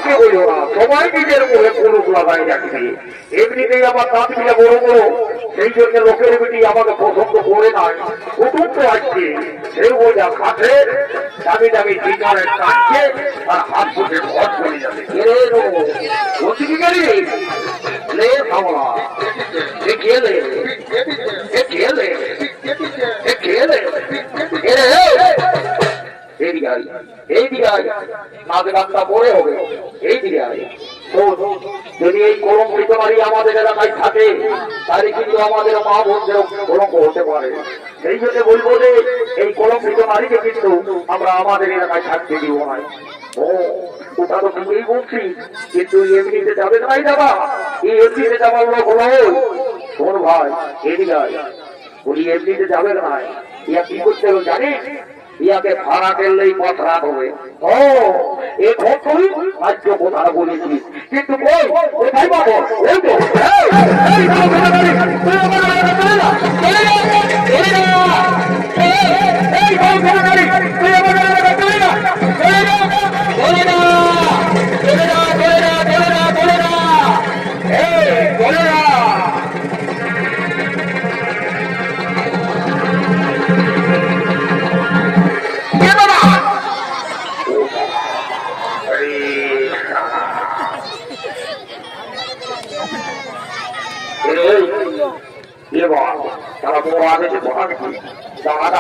কাউকে বলো না, সবাই নিজের মুখে পুরুষ লাগাই রাখবে। এমনিতেই আমার দাঁতগুলো বড় বড়, সেই জন্য লোকের বেটি আমাকে পছন্দ করে নাই। কুটুম তো আসছে, সেই বোঝা খাটে দামি দামি চিনারের কাটছে আর হাত ফুটে ঘর চলে যাবে। বলছি কি গেলি লে খাওয়া এ খেলে এ খেলে এ খেলে এই দিকে নাচ গানটা পরে হবে। এই দিকে যদি এই কলঙ্কিত নারী আমাদের এলাকায় থাকে তাহলে কিন্তু আমাদের মা বোনদের কলঙ্ক হতে পারে। সেই জন্য বলবো যে এই কলঙ্কিত নারীকে কিন্তু আমরা আমাদের এলাকায় থাকতে দিব না। ও ওটা তো ঠিকই বলছি, কিন্তু এমনিতে যাবে নাই যাবা, এই এমনিতে যাবার লোক হলো শোন ভাই এদিকে বলি এমনিতে যাবে না। ইয়া কি করতে হবে জানিস? ইয়াকে ভাড়া করলেই পথ রাত হবে। ও এ তুই আজকে কথা বলেছিস, কিন্তু কোথায় পাবো? এই তো তারা বড় আগে কথা